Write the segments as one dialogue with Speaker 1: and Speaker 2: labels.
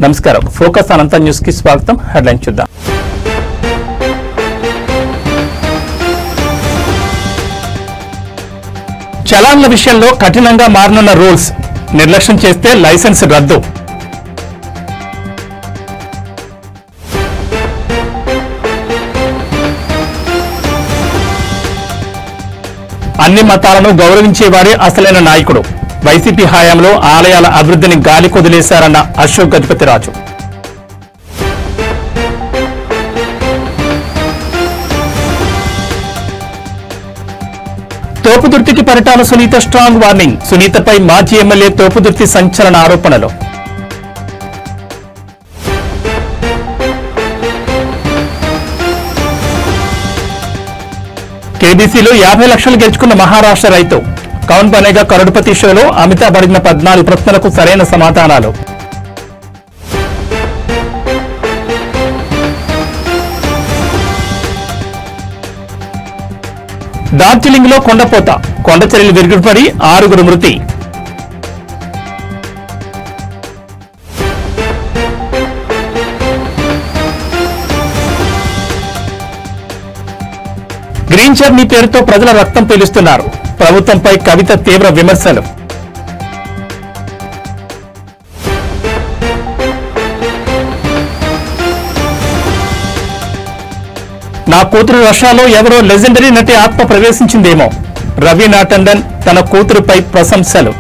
Speaker 1: నమస్కారం ఫోకస్ అనంత న్యూస్ కి స్వాగతం. హెడ్లైన్ చూద్దాం. చలాన్ల విషయంలో కఠినంగా మారనున్న రూల్స్, నిర్లక్ష్యం చేస్తే లైసెన్స్ రద్దు. అన్ని మతాలను గౌరవించేవాడే అసలైన నాయకుడు. వైసీపీ హయాంలో ఆలయాల అభివృద్ధిని గాలి కొదిలేశారన్న అశోక్ గజపతిరాజు. తోపుదుర్తికి పరిటాల సునీత స్ట్రాంగ్ వార్నింగ్, సునీతపై మాజీ ఎమ్మెల్యే తోపుదుర్తి సంచలన ఆరోపణలు. కేబీసీలో 50 లక్షలు గెలుచుకున్న మహారాష్ట్ర రైతు. కౌన్ బనేగా కరోడ్పతి షోలో అమితాబ్ అడిగిన 14 ప్రశ్నలకు సరైన సమాధానాలు. డార్జిలింగ్ లో కొండపోత, కొండచర్యలు విరుగుపడి 6 మృతి. గ్రీన్ జర్నీ పేరుతో ప్రజల రక్తం పీలుస్తున్నారు. ప్రభుత్వంపై కవిత తీవ్ర విమర్శలు. నా కూతురు రష్యాలో ఎవరో లెజెండరీ నటి ఆత్మ ప్రవేశించిందేమో, రవీనా టండన్ తన కూతురుపై ప్రశంసలు.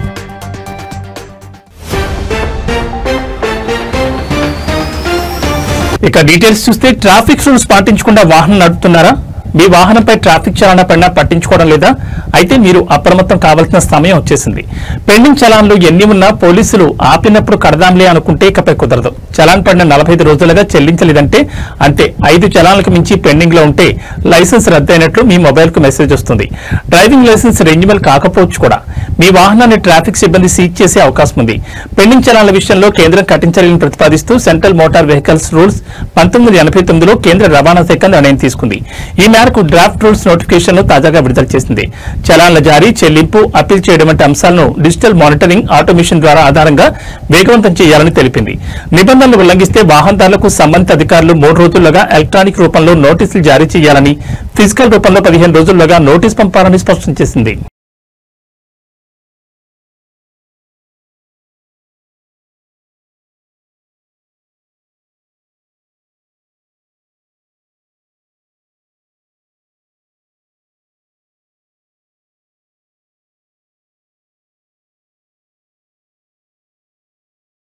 Speaker 1: ఇక డీటెయిల్స్ చూస్తే ట్రాఫిక్ రూల్స్ పాటించకుండా వాహనం నడుపుతున్నారా? మీ వాహనంపై ట్రాఫిక్ చలానా పడినా పట్టించుకోవడం లేదా? అయితే మీరు అప్రమత్తం కావాల్సిన సమయం వచ్చేసింది. పెండింగ్ చలాన్లు ఎన్ని ఉన్నా పోలీసులు ఆపినప్పుడు కడదాంలే అనుకుంటే ఇకపై కుదరదు. చలాన్ పడిన 45 రోజులుగా చెల్లించలేదంటే అంతే. 5 చలాన్లకు మించి పెండింగ్ లో ఉంటే లైసెన్స్ రద్దయినట్లు మీ మొబైల్ కు మెసేజ్ వస్తుంది. డ్రైవింగ్ లైసెన్స్ రెన్యువల్ కాకపోవచ్చు కూడా. మీ వాహనాన్ని ట్రాఫిక్ సిబ్బంది సీజ్ చేసే అవకాశం ఉంది. పెండింగ్ చలాన్ల విషయంలో కేంద్రం కఠిన చర్యలను ప్రతిపాదిస్తూ సెంట్రల్ మోటార్ వెహికల్స్ రూల్స్ 1989లో కేంద్ర రవాణా శాఖ నిర్ణయం తీసుకుంది. ఈ మేరకు డ్రాఫ్ట్ రూల్స్ నోటిఫికేషన్ తాజాగా విడుదల చేసింది. చలాన్ల జారీ, చెల్లింపు, అప్పీల్ చేయడం వంటి అంశాలను డిజిటల్ మానిటరింగ్, ఆటోమేషన్ ద్వారా ఆధారంగా వేగవంతం చేయాలని తెలిపింది. నిబంధనలు ఉల్లంఘిస్తే వాహనదారులకు సంబంధిత అధికారులు 3 రోజుల్లోగా ఎలక్ట్రానిక్ రూపంలో నోటీసులు జారీ చేయాలని, ఫిజికల్ రూపంలో 15 రోజుల్లోగా నోటీసు పంపాలని స్పష్టం చేసింది.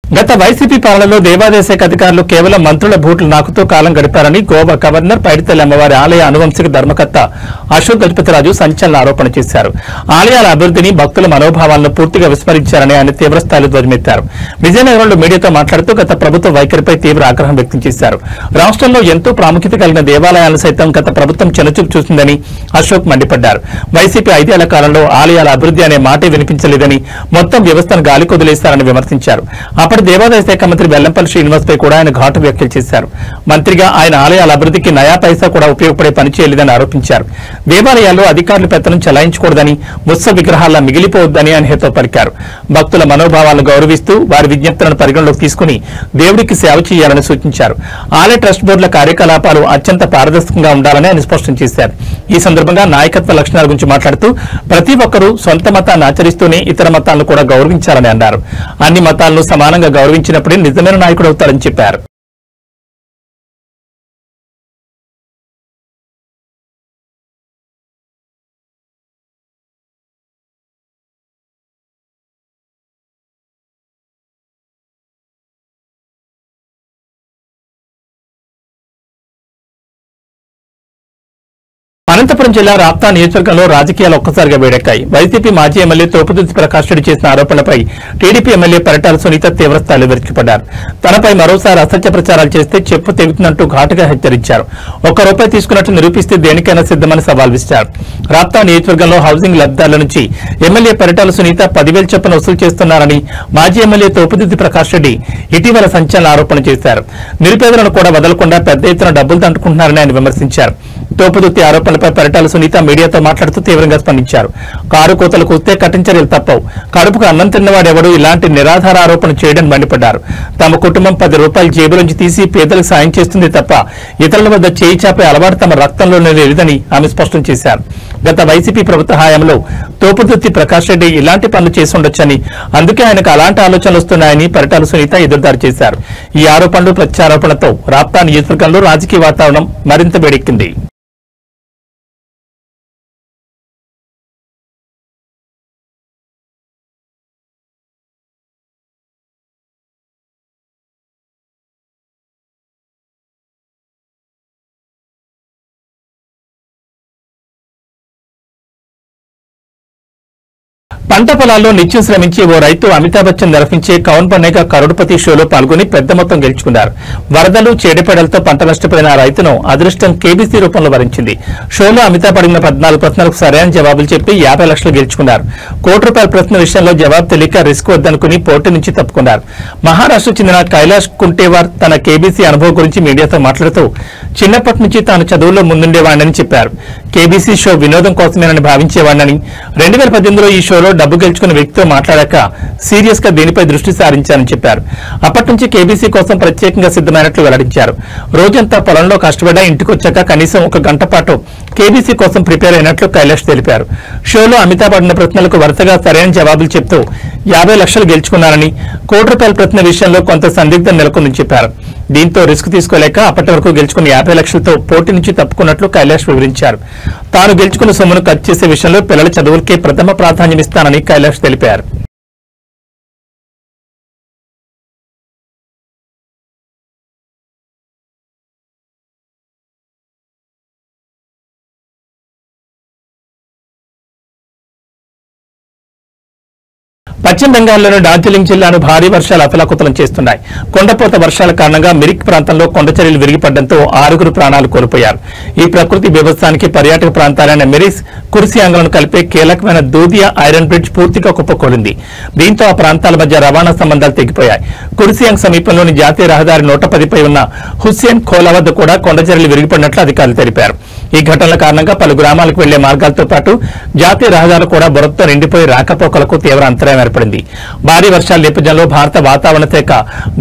Speaker 1: గత వైసీపీ పాలనలో దేవాదాయ శాఖ అధికారులు కేవలం మంత్రుల బూట్లు నాకుతూ కాలం గడిపారని గోవా గవర్నర్ పైడితల్లి అమ్మవారి ఆలయ అనువంశిక ధర్మకర్త అశోక్ గజపతిరాజు సంచలన ఆరోపణ చేశారు. ఆలయాల అభివృద్ధిని, భక్తుల మనోభావాలను పూర్తిగా విస్మరించారని ఆయన తీవ్రస్థాయిలో ధ్వజమెత్తారు. విజయనగరంలో మీడియాతో మాట్లాడుతూ గత ప్రభుత్వ వైఖరిపై తీవ్ర ఆగ్రహం వ్యక్తం చేశారు. రాష్ట్రంలో ఎంతో ప్రాముఖ్యత కలిగిన దేవాలయాలను సైతం గత ప్రభుత్వం చిన్నచూపు చూసిందని అశోక్ మండిపడ్డారు. వైసీపీ 5 ఏళ్ల కాలంలో ఆలయాల అభివృద్ధి అనే మాటే వినిపించలేదని, మొత్తం వ్యవస్థను గాలి కొదిలేశారని విమర్శించారు. దేవాదాయ శాఖ మంత్రి వెల్లంపల్లి శ్రీనివాస్ పై కూడా ఆయన ఘాటు వ్యాఖ్యలు చేశారు. మంత్రిగా ఆయన ఆలయాల అభివృద్ధికి నయా పైసా కూడా ఉపయోగపడే పని చేయలేదని ఆరోపించారు. దేవాలయాల్లో అధికారుల పెత్తనం చెలాయించకూడదని, ముత్స విగ్రహాల్లో మిగిలిపోవద్దని ఆయన హితవు పలికారు. భక్తుల మనోభావాలను గౌరవిస్తూ వారి విజ్ఞప్తులను పరిగణలోకి తీసుకుని దేవుడికి సేవ చేయాలని సూచించారు. ఆలయ ట్రస్ట్ బోర్డుల కార్యకలాపాలు అత్యంత పారదర్శకంగా ఉండాలని ఆయన స్పష్టం చేశారు. ఈ సందర్భంగా నాయకత్వ లక్షణాల గురించి మాట్లాడుతూ ప్రతి ఒక్కరూ సొంత మతాన్ని ఆచరిస్తూనే ఇతర మతాలను కూడా గౌరవించాలని అన్నారు. అన్ని మతాలను సమానంగా గౌరవించినప్పుడే నిజమైన నాయకుడు అవుతారని చెప్పారు. అనంతపురం జిల్లా రాప్తా నియోజకవర్గంలో రాజకీయాలు ఒక్కసారిగా వేడెక్కాయి. వైసీపీ మాజీ ఎమ్మెల్యే తోపుదుర్తి ప్రకాష్ రెడ్డి చేసిన ఆరోపణలపై టీడీపీ ఎమ్మెల్యే పరిటాల సునీత తీవ్రస్థాయిలో విరుచుకుపడ్డారు. తనపై మరోసారి అసత్య ప్రచారాలు చేస్తే చెప్పు తెగుతుందంటూ ఘాటుగా హెచ్చరించారు. ₹1 తీసుకున్నట్లు నిరూపిస్తే దేనికైనా సిద్దమని సవాల్ విసిరారు. రాప్తా నియోజకవర్గంలో హౌసింగ్ లబ్ధిదారుల నుంచి ఎమ్మెల్యే పరిటాల సునీత 10,000 చొప్పున వసూలు చేస్తున్నారని మాజీ ఎమ్మెల్యే తోపుదుర్తి ప్రకాష్ రెడ్డి ఇటీవల సంచలన ఆరోపణ చేశారు. నిరుపేదలను కూడా వదలకుండా పెద్ద ఎత్తున డబ్బులు దండుకుంటున్నారని ఆయన విమర్శించారు. తోపుదుత్తి ఆరోపణలపై పరిటాల సునీత మీడియాతో మాట్లాడుతూ తీవ్రంగా స్పందించారు. కారు కోతలు కూస్తే కఠిన చర్యలు తప్పవు. కడుపుకు అన్నం తిన్నవాడెవడూ ఇలాంటి నిరాధార ఆరోపణ చేయడం మండిపడ్డారు. తమ కుటుంబం 10 రూపాయలు జేబులోంచి తీసి పేదలకు సాయం చేస్తుంది తప్ప ఇతరుల వద్ద చేయి చాపే అలవాటు తమ రక్తంలోనే లేదని ఆమె స్పష్టం చేశారు. గత వైసీపీ ప్రభుత్వ హయాంలో తోపుదుత్తి ప్రకాష్ రెడ్డి ఇలాంటి పనులు చేసి ఉండొచ్చని, అందుకే ఆయనకు అలాంటి ఆలోచనలు వస్తున్నాయని పరిటాల సునీత ఎదురుదాడి చేశారు. ఈ ఆరోపణలు ప్రత్యారోపణలతో రాప్తా నియోజకవర్గంలో రాజకీయ వాతావరణం మరింత వేడెక్కింది. పంట పొలాల్లో నిత్యం శ్రమించి ఓ రైతు అమితాబ్ బచ్చన్ నిర్వహించే కౌన్ బనేగా కరోడ్పతి షోలో పాల్గొని పెద్ద మొత్తం గెలుచుకున్నారు. వరదలు చీడపీడలతో పంట నష్టపోయిన ఆ రైతును అదృష్టం కేబీసీ రూపంలో వరించింది. షోలో అమితాబ్ అడిగిన 14 ప్రశ్నలకు సరైన జవాబులు చెప్పి 50 లక్షలు గెలుచుకున్నారు. ₹1 ప్రశ్న విషయంలో జవాబు తెలియక రిస్క్ వద్దనుకుని పోటీ నుంచి తప్పుకున్నారు. మహారాష్ట్రకు చెందిన కైలాష్ కుంటేవార్ తన కేబీసీ అనుభవం గురించి మీడియాతో మాట్లాడుతూ చిన్నప్పటి నుంచి తాను చదువుల్లో ముందుండేవాడినని చెప్పారు. కేబీసీ షో వినోదం కోసమేనని భావించేవాడినని, 2018లో ఈ షోలో డబ్బు గెలుచుకున్న వ్యక్తితో మాట్లాడాక సీరియస్ గా దీనిపై దృష్టి సారించారని చెప్పారు. అప్పటి నుంచి కేబీసీ కోసం ప్రత్యేకంగా సిద్ధమైనట్లు వెల్లడించారు. రోజంతా పొలంలో కష్టపడ్డా ఇంటికొచ్చాక కనీసం 1 గంట పాటు కేబీసీ కోసం ప్రిపేర్ అయినట్లు కైలాష్ తెలిపారు. షోలో అమితాబ్ అడిగిన ప్రశ్నలకు వరుసగా సరైన జవాబులు చెప్తూ 50 లక్షలు గెలుచుకున్నారని, ₹1 ప్రశ్న విషయంలో కొంత సందిగ్ధం నెలకొందని చెప్పారు. దీంతో రిస్క్ తీసుకోలేక అప్పటి వరకు గెలుచుకున్న 50 లక్షలతో పోటీ నుంచి తప్పుకున్నట్లు కైలాష్ వివరించారు. తాను గెలుచుకున్న సొమ్మును ఖర్చు చేసే విషయంలో పిల్లల చదువులకే ప్రథమ ప్రాధాన్యమిస్తానని కైలాష్ తెలిపారు. పశ్చిమ బెంగాల్లోని డార్జిలింగ్ జిల్లాను భారీ వర్షాలు అతలాకుతలం చేస్తున్నాయి. కొండపోత వర్షాల కారణంగా మిరిక్ ప్రాంతంలో కొండచర్యలు విరిగిపడడంతో 6 ప్రాణాలు కోల్పోయారు. ఈ ప్రకృతి బీభత్సానికి పర్యాటక ప్రాంతాలైన మిరిక్, కుర్సియాంగ్లను కలిపే కీలకమైన దూదియా ఐరన్ బ్రిడ్జ్ పూర్తిగా కుప్పకూలింది. దీంతో ఆ ప్రాంతాల మధ్య రవాణా సంబంధాలు తెగిపోయాయి. కుర్సియాంగ్ సమీపంలోని జాతీయ రహదారి 110పై ఉన్న హుస్సేన్ ఖోలా వద్ద కూడా కొండచర్యలు విరిగిపడినట్లు అధికారులు తెలిపారు. ఈ ఘటనల కారణంగా పలు గ్రామాలకు వెళ్లే మార్గాలతో పాటు జాతీయ రహదారులు కూడా బురదతో నిండిపోయి రాకపోకలకు తీవ్ర అంతరాయం ఏర్పడింది. భారీ వర్షాల నేపథ్యంలో భారత వాతావరణ శాఖ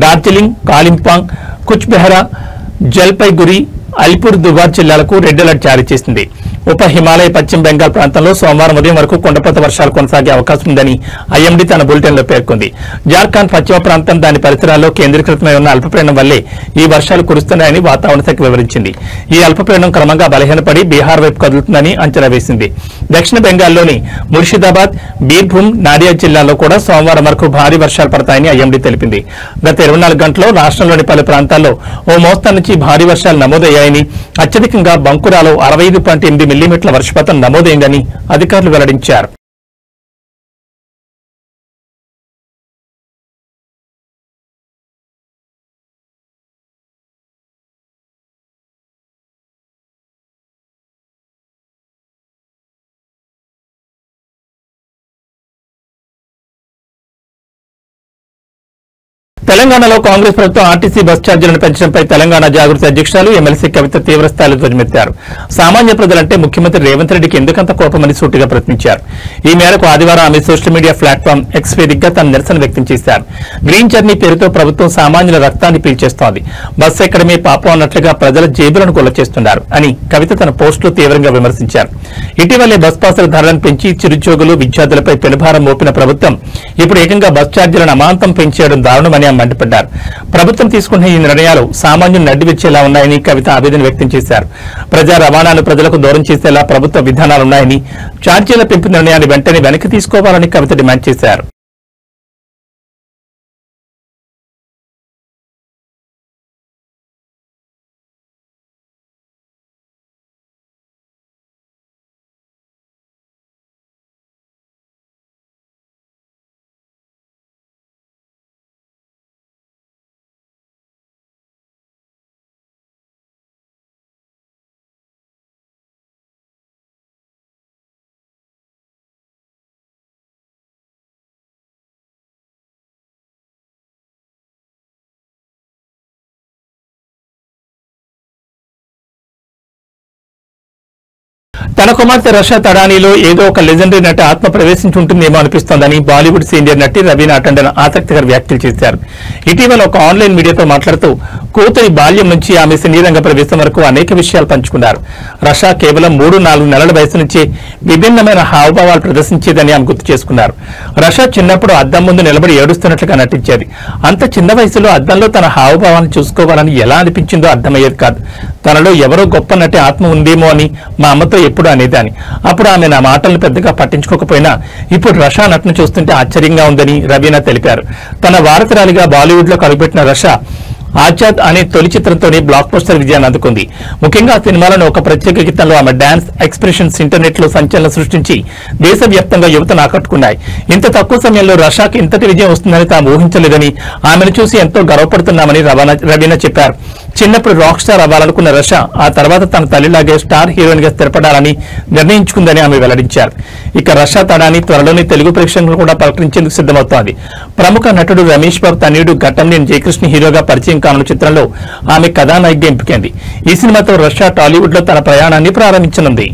Speaker 1: డార్జిలింగ్, కాలింపాంగ్, కుచ్ బెహరా, జల్పైగురి, అలిపూర్ దుబార్ జిల్లాలకు రెడ్ అలర్ట్ జారీ చేసింది. ఉప హిమాలయ పశ్చిమ బెంగాల్ ప్రాంతంలో సోమవారం ఉదయం వరకు కొండపోత వర్షాలు కొనసాగే అవకాశం ఉందని ఐఎండీ తన బులెటిన్లో పేర్కొంది. జార్ఖండ్ పశ్చిమ ప్రాంతం, దాని పరిసరాల్లో కేంద్రీకృతమై ఉన్న అల్పపీడనం వల్లే ఈ వర్షాలు కురుస్తున్నాయని వాతావరణ శాఖ వివరించింది. ఈ అల్పపీడనం క్రమంగా బలహీనపడి బీహార్ వైపు కదులుతుందని అంచనా వేసింది. దక్షిణ బెంగాల్లోని ముర్షిదాబాద్, బీర్భూమ్, నాడియా జిల్లాల్లో కూడా సోమవారం వరకు భారీ వర్షాలు పడతాయని ఐఎండీ తెలిపింది. గత 24 గంటల్లో రాష్ట్రంలోని పలు ప్రాంతాల్లో ఓ మోస్తరు నుంచి భారీ వర్షాలు నమోదయ్యాయని, అత్యధికంగా బంకురాలో 65.8 మిల్లీమీటర్ల వర్షపాతం నమోదైందని అధికారులు వెల్లడించారు. తెలంగాణలో కాంగ్రెస్ ప్రభుత్వం ఆర్టీసీ బస్ ఛార్జీలను పెంచడంపై తెలంగాణ జాగృతి అధ్యక్షురాలు ఎమ్మెల్సీ కవిత తీవ్రస్థాయిలో ధ్వజమెత్తారు. సామాన్య ప్రజలంటే ముఖ్యమంత్రి రేవంత్ రెడ్డికి ఎందుకంత కోపమని సూటిగా ప్రశ్నించారు. ఈ మేరకు ఆదివారం ఆమె సోషల్ మీడియా ప్లాట్ఫామ్ ఎక్స్ వేదికగా తన నిరసన వ్యక్తం చేశారు. గ్రీన్ జర్నీ పేరుతో ప్రభుత్వం సామాన్యుల రక్తాన్ని పీల్చేస్తోంది, బస్సు ఎక్కడమే పాపం అన్నట్లుగా ప్రజల జేబులను గుల్ల చేస్తున్నారు అని కవిత తన పోస్టులో తీవ్రంగా విమర్శించారు. ఇటీవలే బస్ పాసుల ధరలను పెంచి చిరుద్యోగులు, విద్యార్థులపై పెనుభారం మోపిన ప్రభుత్వం ఇప్పుడు ఏకంగా బస్ ఛార్జీలను అమాంతం పెంచేయడం దారుణమని మండిపడ్డారు. ప్రభుత్వం తీసుకున్న ఈ నిర్ణయాలు సామాన్యులు నడ్డివిచ్చేలా ఉన్నాయని కవిత ఆవేదన వ్యక్తం చేశారు. ప్రజా రవాణాను ప్రజలకు దూరం చేసేలా ప్రభుత్వ విధానాలున్నాయని, ఛార్జీల పెంపు నిర్ణయాన్ని వెంటనే వెనక్కి తీసుకోవాలని కవిత డిమాండ్ చేశారు. తన కుమార్తె రషా తడానీలో ఏదో ఒక లెజెండరీ నటి ఆత్మ ప్రవేశించుంటుందేమో అనిపిస్తోందని బాలీవుడ్ సీనియర్ నటి రవీనా టండన్ ఆసక్తికర వ్యాఖ్యలు చేశారు. ఇటీవల ఒక ఆన్లైన్ మీడియాతో మాట్లాడుతూ కూతురి బాల్యం నుంచి ఆమె సినీ రంగ ప్రవేశం వరకు అనేక విషయాలు పంచుకున్నారు. రషా కేవలం 3-4 నెలల వయసు నుంచే విభిన్నమైన హావభావాలు ప్రదర్శించేదని ఆమె గుర్తు చేసుకున్నారు. రషా చిన్నప్పుడు అద్దం ముందు నిలబడి ఏడుస్తున్నట్లుగా నటించేది. అంత చిన్న వయసులో అద్దంలో తన హావభావాలను చూసుకోవాలని ఎలా అనిపించిందో అర్థమయ్యేది కాదు. తనలో ఎవరో గొప్ప నటి ఆత్మ ఉందేమో అని మా అమ్మతో ఎప్పుడు అనేదాన్ని. అప్పుడు ఆమె నా మాటలను పెద్దగా పట్టించుకోకపోయినా ఇప్పుడు రషా నటన చూస్తుంటే ఆశ్చర్యంగా ఉందని రవీనా తెలిపారు. తన వారసురాలిగా బాలీవుడ్ లో కలుపెట్టిన రషా ఆజాద్ అనే తొలి చిత్రంతోనే బ్లాక్ బస్టర్ విజయాన్ని అందుకుంది. ముఖ్యంగా ఆ సినిమాలను ఒక ప్రత్యేక గీతంలో ఆమె డాన్స్ ఎక్స్ప్రెషన్స్ ఇంటర్నెట్ లో సంచలనం సృష్టించి దేశవ్యాప్తంగా యువతను ఆకట్టుకున్నాయి. ఇంత తక్కువ సమయంలో రషాకి ఇంతటి విజయం వస్తుందని తాము ఊహించలేదని, ఆమెను చూసి ఎంతో గర్వపడుతున్నామని రవీనా చెప్పారు. చిన్నప్పుడు రాక్ స్టార్ అవ్వాలనుకున్న రషా ఆ తర్వాత తన తల్లిలాగే స్టార్ హీరోయిన్ గా స్థిరపడాలని నిర్ణయించుకుందని ఆమె వెల్లడించారు. ఇక రషా తడాని త్వరలోనే తెలుగు ప్రేక్షకులను కూడా పలకరించేందుకు సిద్దమవుతోంది. ప్రముఖ నటుడు రమేష్ బాబు తనయుడు ఘట్టంనేని జయకృష్ణ హీరోగా పరిచయం కానున్న చిత్రంలో ఆమె కథానాయికగా ఎంపికైంది. ఈ సినిమాతో రషా టాలీవుడ్ లో తన ప్రయాణాన్ని ప్రారంభించనుంది.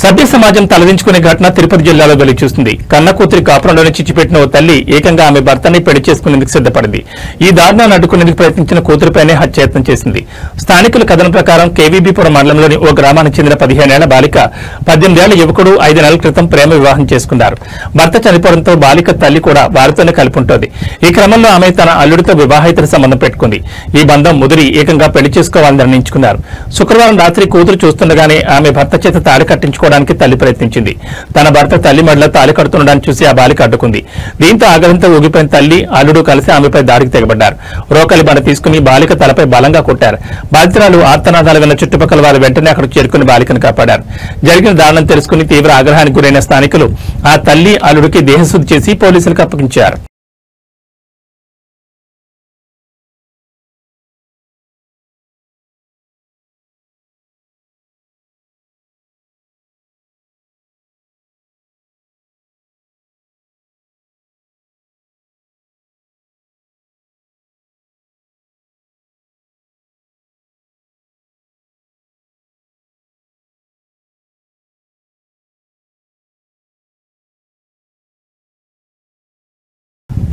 Speaker 1: సభ్య సమాజం తలదించుకునే ఘటన తిరుపతి జిల్లాలో వెలుగు చూస్తుంది. కన్న కూతురి కాపురంలోనే చిచ్చిపెట్టిన ఓ తల్లి ఏకంగా ఆమె భర్తని పెళ్లి చేసుకునేందుకు సిద్దపడింది. ఈ దారుణాన్ని అడ్డుకునేందుకు ప్రయత్నించిన కూతురిపైనే హత్యాయత్నం చేసింది. స్థానికుల కథనం ప్రకారం కేవీబీపురం మండలంలోని ఓ గ్రామానికి చెందిన 15 ఏళ్ల బాలిక 18 ఏళ్ల యువకుడు 5 నెలల క్రితం ప్రేమ వివాహం చేసుకున్నారు. భర్త చనిపోవడంతో బాలిక తల్లి కూడా వారితోనే కలిపి ఉంటుంది. ఈ క్రమంలో ఆమె తన అల్లుడితో వివాహేతర సంబంధం పెట్టుకుంది. ఈ బంధం ముదిరి ఏకంగా పెళ్లి చేసుకోవాలని నిర్ణయించుకున్నారు. శుక్రవారం రాత్రి కూతురు చూస్తుండగానే ఆమె భర్త చేత తాళి కట్టించుకోవడానికి తల్లి ప్రయత్నించింది. తన భర్త తల్లి మెడలో తాళి కడుతుండడాన్ని చూసి ఆ బాలిక అడ్డుకుంది. దీంతో ఆగ్రహంతో ఊగిపోయిన తల్లి అల్లుడు కలిసి ఆమెపై దాడికి తెగబడ్డారు. రోకలి బండ తీసుకుని బాలిక తలపై బలంగా కొట్టారు. బాధితురాలు ఆర్తనాదాలు విన్న చుట్టుపక్కల వారు వెంటనే అక్కడికి చేరుకుని బాలికను కాపాడారు. జరిగిన దారుణం తెలుసుకుని తీవ్ర ఆగ్రహానికి గురైన స్థానికులు ఆ తల్లి అల్లుడికి దేహశుద్ధి చేసి పోలీసులకు అప్పగించారు.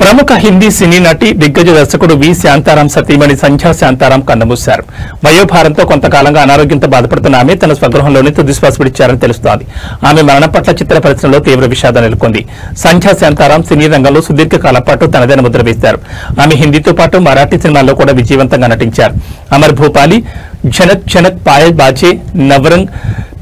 Speaker 1: ప్రముఖ హిందీ సినీ నటి దిగ్గజ దర్శకుడు వి శాంతారాం సతీమణి సంధ్యా శాంతారాం కన్నుమూశారు. వయోభారంతో కొంతకాలంగా అనారోగ్యంతో బాధపడుతున్న ఆమె తన స్వగృహంలోనే తుదిశ్వాస విడిచారని తెలుస్తోంది. ఆమె మరణం పట్ల చిత్ర పరిశ్రమలో తీవ్ర విషాదం నెలకొంది. సంధ్యా శాంతారాం సినీ రంగంలో సుదీర్ఘకాలం పాటు తనదైన ముద్ర వేశారు. ఆమె హిందీతో పాటు మరాఠీ సినిమాల్లో కూడా విజయవంతంగా నటించారు. అమర్ భూపాలి, ఝనక్ ఝనక్ పాయల్ బాజే, నవరంగ్,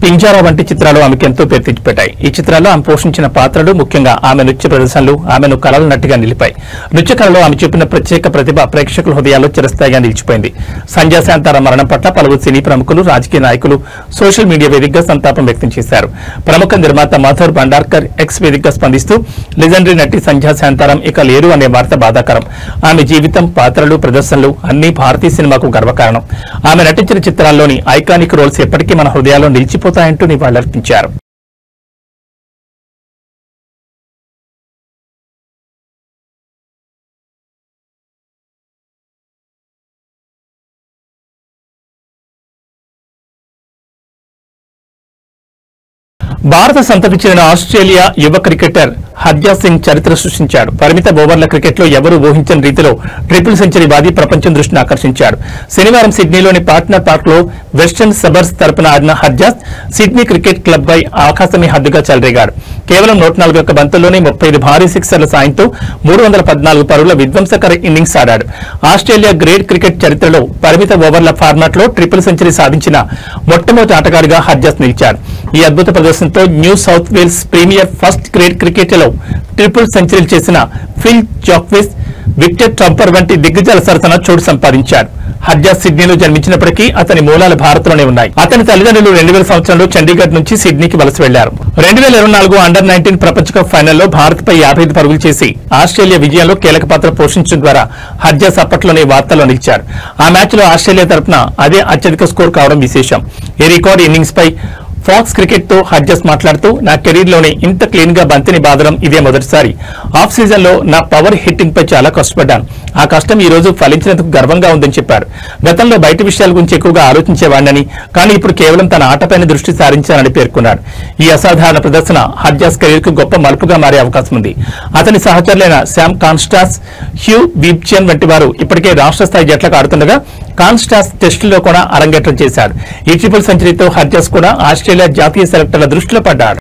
Speaker 1: పింజారా వంటి చిత్రాలు ఆమెకు ఎంతో పేరు తెచ్చిపెట్టాయి. ఈ చిత్రాల్లో ఆమె పోషించిన పాత్రలు, ముఖ్యంగా ఆమె నృత్య ప్రదర్శనలు ఆమెను కళల నటిగా నిలిపాయి. నృత్య కళలో ఆమె చూపిన ప్రత్యేక ప్రతిభ ప్రేక్షకుల హృదయాల్లో చిరస్థాయిగా నిలిచిపోయింది. సంధ్యా శాంతారాం మరణం పట్ల పలువురు సినీ ప్రముఖులు, రాజకీయ నాయకులు సోషల్ మీడియా వేదికగా సంతాపం వ్యక్తం చేశారు. ప్రముఖ నిర్మాత మాధుర్ భండార్కర్ ఎక్స్ వేదికగా స్పందిస్తూ లెజెండరీ నటి సంధ్యా శాంతారాం ఇక లేరు అనే వార్త బాధాకరం. ఆమె జీవితం, పాత్రలు, ప్రదర్శనలు అన్ని భారతీయ సినిమాకు గర్వకారణం. ఆమె నటించిన చిత్రాల్లోని ఐకానిక్ రోల్స్ ఎప్పటికీ మన హృదయాల్లో నిలిచిపోతాయంటూ నివాళులర్పించారు. భారత సంతకు చెందిన ఆస్ట్రేలియా యువ క్రికెటర్ హర్జాత్ సింగ్ చరిత్ర సృష్టించాడు. పరిమిత ఓవర్ల క్రికెట్ లో ఎవరూ ఊహించని రీతిలో ట్రిపుల్ సెంచరీ బాది ప్రపంచం దృష్టిని ఆకర్షించాడు. శనివారం సిడ్నీలోని పార్ట్నర్ పార్క్ లో వెస్టర్న్ సబర్స్ తరపున ఆడిన హర్జాత్ సిడ్నీ క్రికెట్ క్లబ్ పై ఆకాశమే హద్దుగా చెలరేగాడు. కేవలం 141 బంతుల్లోనే 35 భారీ సిక్సర్ల సాయంతో 314 పరుగుల విధ్వంసకర ఇన్నింగ్స్ ఆడాడు. ఆస్ట్రేలియా గ్రేట్ క్రికెట్ చరిత్రలో పరిమిత ఓవర్ల ఫార్మాట్ లో ట్రిపుల్ సెంచరీ సాధించిన మొట్టమొదటి ఆటగాడిగా హర్జాత్ నిలిచాడు. ఈ అద్భుత ప్రదర్శనతో New South Wales premier first grade క్రికెట్లో ట్రిపుల్ సెంచరీలు చేసిన ఫిల్ జాక్విస్, విక్టర్ ట్రంపర్ వంటి దిగ్గజాల సరసన చోటు సంపాదించాడు. హర్జాస్ సిడ్నీలో జన్మించినప్పటికీ అతని మూలాలు భారత్లోనే ఉన్నాయి. అతని తల్లిదండ్రులు 2000 సంవత్సరంలో చండీగఢ్ నుంచి సిడ్నీకి వలస వెళ్లారు. 2024 అండర్-19 ప్రపంచ కప్ ఫైనల్లో భారత్ పై 55 పరుగులు చేసి ఆస్ట్రేలియా విజయంలో కీలక పాత్ర పోషించడం ద్వారా హర్జాస్ అప్పట్లోనే వార్తల్లో నిలిచారు. ఆ మ్యాచ్ లో ఆస్ట్రేలియా తరపున అదే అత్యధిక స్కోర్ కావడం విశేషం. ఈ రికార్డు ఇన్నింగ్స్ పై ఫాక్స్ క్రికెట్ తో హర్జాస్ మాట్లాడుతూ, నా కెరీర్ లోనే ఇంత క్లీన్ గా బంతిని బాదడం ఇదే మొదటిసారి. ఆఫ్ సీజన్ లో నా పవర్ హిట్టింగ్ పై చాలా కష్టపడ్డాను. ఆ కష్టం ఈ రోజు ఫలించినందుకు గర్వంగా ఉందని చెప్పారు. గతంలో బయట విషయాల గురించి ఎక్కువగా ఆలోచించేవాడినని, కానీ ఇప్పుడు కేవలం తన ఆటపైన దృష్టి సారించానని పేర్కొన్నాడు. ఈ అసాధారణ ప్రదర్శన హర్జాస్ కెరీర్ కు గొప్ప మలుపుగా మారే అవకాశం ఉంది. అతని సహచరులైన శామ్ కాన్స్టాస్, హ్యూ వీబ్చియన్ వంటి వారు ఇప్పటికే రాష్ట్ర స్థాయి జట్లకు ఆడుతుండగా, కాన్స్టాస్ టెస్టుల్లో కూడా అరంగేట్రం చేశాడు. ఈ ట్రిపుల్ సెంచరీతో హర్జాస్ కూడా ఆస్ట్రేలియా జాతీయ సెలెక్టర్ల దృష్టిలో పడ్డాడు.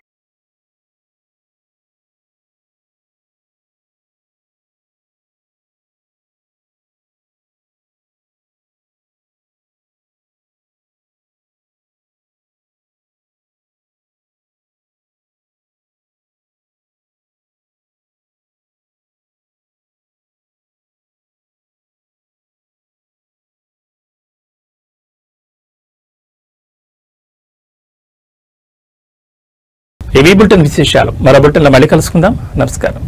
Speaker 1: ఏవీ బులెటిన్ విశేషాలు మరో బులెటిన్లో మళ్ళీ కలుసుకుందాం. నమస్కారం.